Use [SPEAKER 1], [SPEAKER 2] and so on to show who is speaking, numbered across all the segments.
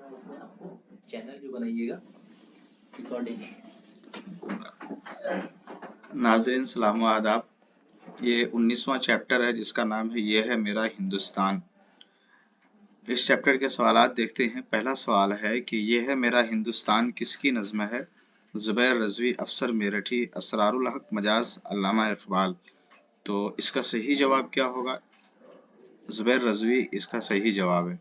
[SPEAKER 1] उसमें आपको चैनल भी बनाइएगा रिकॉर्डिंग।
[SPEAKER 2] नाज़रीन सलाम व आदाब। ये 19वां चैप्टर है जिसका नाम है ये है मेरा हिंदुस्तान। इस चैप्टर के सवालात देखते हैं। पहला सवाल है कि ये है मेरा हिंदुस्तान किसकी नज़्म है? ज़ुबैर रज़वी, अफसर मेरठी, असरारुल हक मजाज, अल्लामा इकबाल। तो इसका सही जवाब क्या होगा? ज़ुबैर रज़वी इसका सही जवाब है।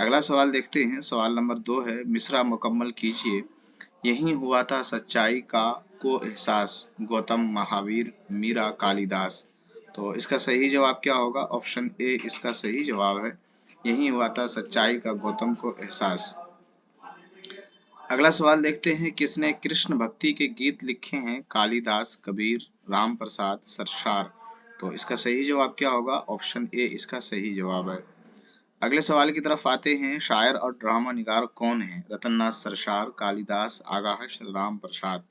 [SPEAKER 2] अगला सवाल देखते हैं। सवाल नंबर 2 है, मिसरा मुकम्मल कीजिए। यही हुआ था सच्चाई का को एहसास, गौतम, महावीर, मीरा, कालिदास। तो इसका सही जवाब क्या होगा? ऑप्शन ए इसका सही जवाब है। यही हुआ था सच्चाई का गौतम को एहसास। अगला सवाल देखते हैं। किसने कृष्ण भक्ति के गीत लिखे हैं? कालिदास, कबीर, राम प्रसाद, सरशार। तो इसका सही जवाब क्या होगा? ऑप्शन ए इसका सही जवाब है। अगले सवाल की तरफ आते हैं। शायर और ड्रामा निगार कौन है? रतननाथ सरशार, कालिदास, आगाह राम प्रसाद।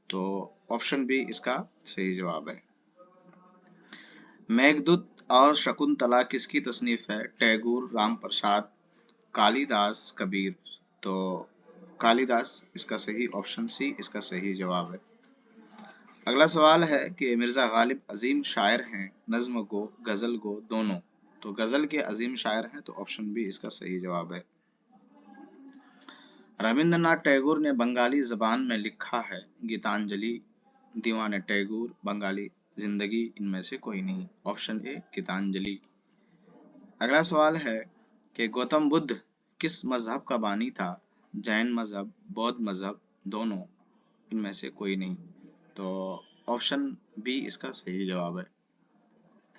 [SPEAKER 2] तो ऑप्शन बी इसका सही जवाब है। मेघदूत और शकुंतला किसकी तसनीफ है? टैगोर, राम प्रसाद, कालिदास, कबीर। तो कालिदास इसका सही, ऑप्शन सी इसका सही जवाब है। अगला सवाल है कि मिर्जा गालिब अजीम शायर हैं, नज्म गो, गजल गो दोनों। तो गजल के अजीम शायर हैं, तो ऑप्शन बी इसका सही जवाब है। रविंद्रनाथ टैगोर ने बंगाली जबान में लिखा है गीतांजलि, दीवान टैगोर, बंगाली जिंदगी, इनमें से कोई नहीं। Option A Gitanjali. अगला सवाल है कि गौतम बुद्ध किस मजहब का बानी था? जैन मजहब, बौद्ध मजहब, दोनों, इनमें से कोई नहीं। तो ऑप्शन बी इसका सही जवाब है।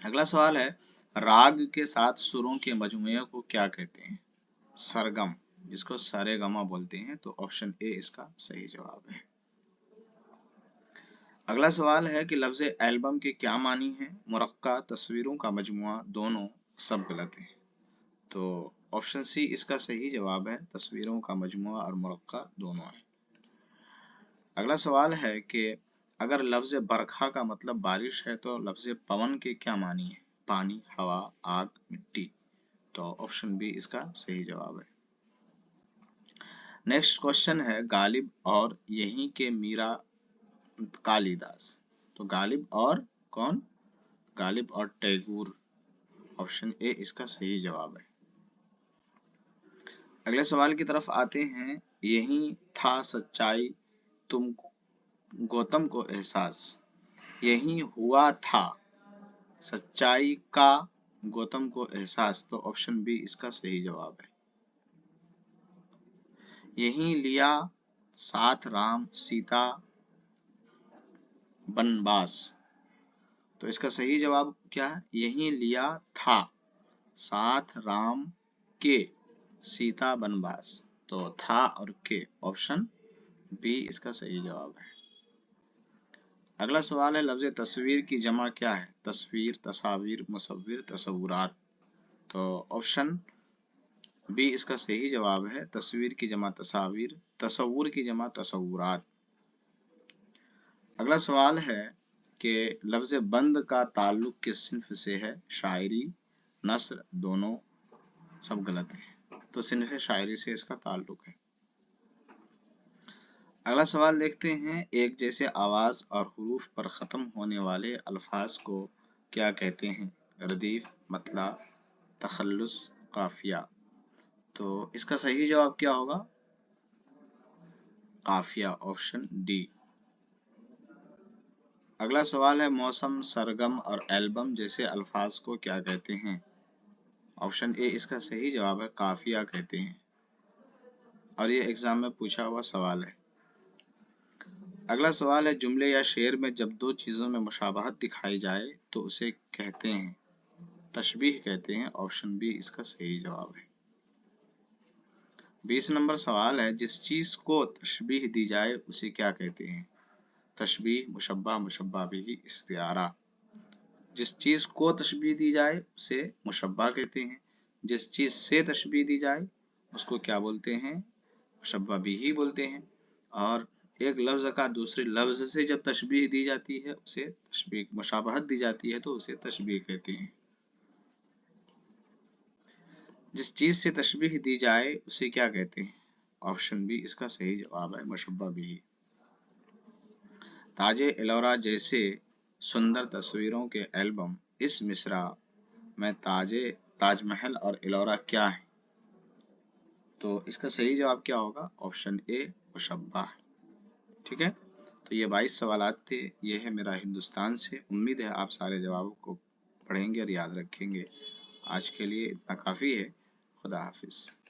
[SPEAKER 2] अगला सवाल है, राग के 7 सुरों के मजमूए को क्या कहते हैं? सरगम, जिसको सारेगामा बोलते हैं। तो ऑप्शन ए इसका सही जवाब है। अगला सवाल है कि लफ्ज एल्बम के क्या मानी है? मुरक्का, तस्वीरों का मजमुआ, दोनों, सब गलत है। तो ऑप्शन सी इसका सही जवाब है। तस्वीरों का मजमुआ और मुरक्का दोनों है। अगला सवाल है कि अगर लफ्ज बरखा का मतलब बारिश है तो लफ्ज पवन के क्या मानी है? पानी, हवा, आग, मिट्टी। तो ऑप्शन बी इसका सही जवाब है। नेक्स्ट क्वेश्चन है, गालिब और यहीं के मीरा, कालिदास। तो गालिब और कौन? गालिब और टैगोर। ऑप्शन ए इसका सही जवाब है। अगले सवाल की तरफ आते हैं। यही था सच्चाई तुम गौतम को एहसास, यही हुआ था सच्चाई का गौतम को एहसास। तो ऑप्शन बी इसका सही जवाब है। यही लिया साथ राम सीता बनवास। तो इसका सही जवाब क्या है? यही लिया था साथ राम के सीता बनवास। तो था और के, ऑप्शन बी इसका सही जवाब है। अगला सवाल है, लफ्ज तस्वीर की जमा क्या है? तस्वीर, तस्वीर, मुसव्विर, तस्वुरात। तो ऑप्शन बी इसका सही जवाब है। तस्वीर की जमा तस्वीर, तस्वुर की जमा तस्वुरात। अगला सवाल है कि लफ्ज बंद का ताल्लुक किस सिन्फ से है? शायरी, नस्र, दोनों, सब गलत है। तो सिन्फ शायरी से इसका ताल्लुक है। अगला सवाल देखते हैं। एक जैसे आवाज और हुरूफ पर खत्म होने वाले अल्फाज को क्या कहते हैं? रदीफ, मतला, तखल्लुस, काफिया। तो इसका सही जवाब क्या होगा? काफिया, ऑप्शन डी। अगला सवाल है, मौसम, सरगम और एल्बम जैसे अल्फाज को क्या कहते हैं? ऑप्शन ए इसका सही जवाब है। काफिया कहते हैं, और ये एग्जाम में पूछा हुआ सवाल है। अगला सवाल है, जुमले या शेर में जब दो चीजों में मुशाबहत दिखाई जाए तो उसे कहते हैं? तशबीह कहते हैं। ऑप्शन बी इसका सही जवाब है। 20 नंबर सवाल है, जिस चीज को तशबीह दी जाए उसे क्या कहते हैं? तशबीह, मुशब्बा, मुशब्बा बिही, इस्तिआरा। जिस चीज को तशबीह दी जाए उसे मुशब्बा कहते हैं। जिस चीज से तशबीह दी जाए उसको क्या बोलते हैं? मुशब्बा बिही बोलते हैं। और एक लफ्ज का दूसरे लफ्ज से जब तशबीह दी जाती है उसे तशबीह, मुशाबहत दी जाती है तो उसे तशबीह कहते हैं। जिस चीज से तशबीह दी जाए उसे क्या कहते हैं? ऑप्शन बी इसका सही जवाब है मुशब्बह बिही। ताजे एलोरा जैसे सुंदर तस्वीरों के एल्बम इस मिसरा में ताजमहल और एलोरा क्या है? तो इसका सही जवाब क्या होगा? ऑप्शन ए मुशब्बह। ठीक है, तो ये 22 सवालात थे। ये है मेरा हिंदुस्तान से। उम्मीद है आप सारे जवाबों को पढ़ेंगे और याद रखेंगे। आज के लिए इतना काफ़ी है। खुदा हाफिज़।